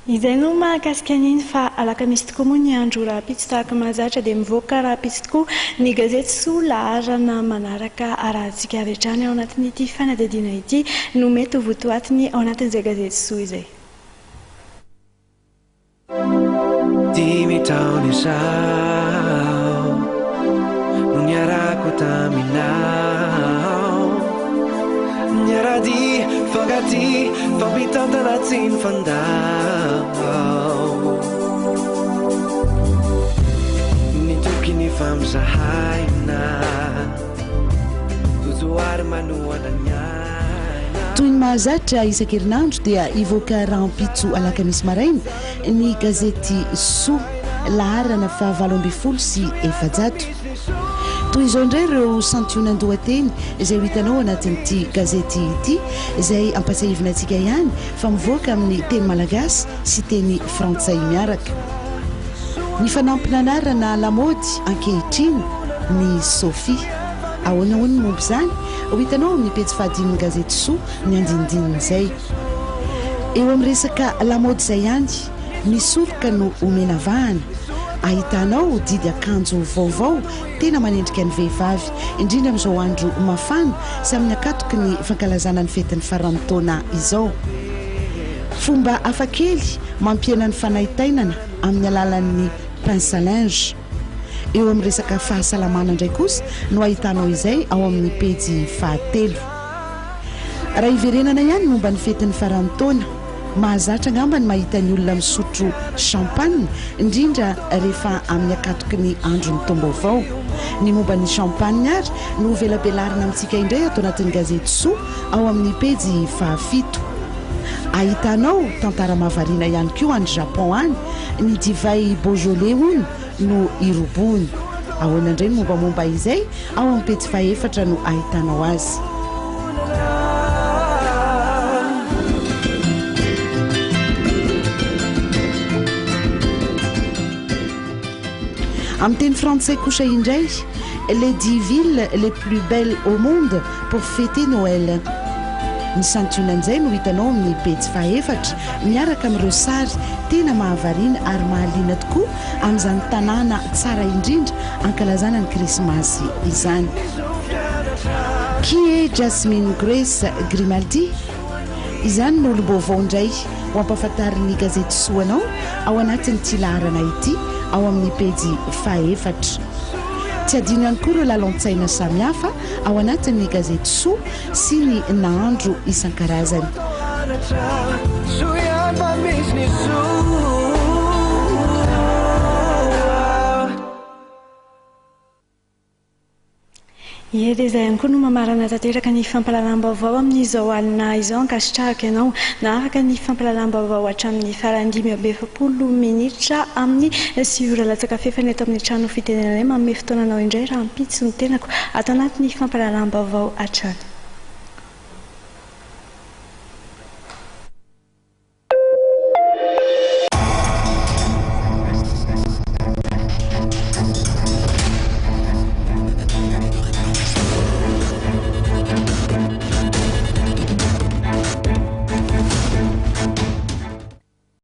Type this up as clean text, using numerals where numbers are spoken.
Izay no mahakasika an'iny fa alakamisy tokoa moa ny andro rahampitso tahaka mahazatra dia mivoaka rahampitso tokoa ny gazety Soa laharana manaraka arahantsika rehetrany ao anatin'ity fanadihadiana ity no mety ho votoatiny ao anatin'izay gazety Soa izay. Dimy taona izao no niarako taminao, niarady fangaty fampitantana tsy ny fandao, nitoky ny famzahaina totoary manoana nyaina. Toy ny mahazatra isan-kerinandro dia ivoaka rahampitso alakamisy maraina ny gazety Soa laharana fahavalo ambin'ny folo sy efajato. Toy izao indray ireo santionan-dohateny izay ho hitanao anatin'ity gazety ity izay ampasahivina antsika ihany fa mivoaka amin'ny teny malagasy sy teny frantsay miaraka. Ny fanampina anarana lamaody ankehitriny ny Sophie. Ahoana hono ny momba izany ho hitanao amin'ny pejy fahadimy ny gazety Soa ny andinindin'izay. Eo amin'ny resaka lamaody izay ihany misoroka no omena vahana. Ahitanao didy akanjo vaovao tena manendrika ny vehivavy indrindra amin'izao andro mafana sy amin'ny akatoky ny fankalazana ny fetin'ny farantaona izao. Fomba hafakely mampiena ny fanahitainana amin'ny alalan'ny pince à linge. Eo amin'ny resaka fahasalamana indray kosa no ahitanao izay ao amin'ny pejy fahatelo. Raha iverenana ihany momba ny fetin'ny farantaona, mahazatra angamba ny mahita ny olona misotro champagne indrindra rehefa amin'ny akatoky ny andro ny taom-baovao. Ny momba ny champagne ary no velabelarina amintsika indray ato anatin'ny gazety Soa ao amin'ny pejy fahafito. Ahitanao tantara mahavariana ihany koa any Japon any, ny divay Beaujolais hono no irobony. Ahoana indray ny mombamomba izay ao amin'ny pejy fahaefatra no ahitanao azy. Amin'ny teny frantsay kosa indray, les 10 villes les plus belles au monde pour fêter Noël. Ny santionan'izay no hitanao amin'ny pejy fahaefatra miaraka amin'ireo sary tena mahavariana ary mahaliana tokoa amin'izany tanàna tsara indrindra ankalazana ny krismasy izany. Qui est Jasmine Grace Grimaldi? Izany no olo-baovao indray ho ampahafantarin'ny gazety Soa anao ao anatin'ity laharana ity ao amin'ny pejy fahaefatra. Tsy adino ihany koa ireo lalon-tsaina samihafa ao anatin'ny gazety Soa sy ny nahandro isan-karazany. Ie, dia izay ihany koa no mamarana tanteraka ny fampahalalam-baovao amin'izao alina izao ankasitrahaka ianao naharaka ny fampahalalam-baovao hatramin'ny farany 5:20 minitra amin'ny 8 latsaka fefany eto amin'ny trano fitenenanay manome fotoananao indray rahampitso ny tenako ato anatin'ny fampahalalam-baovao hatrany.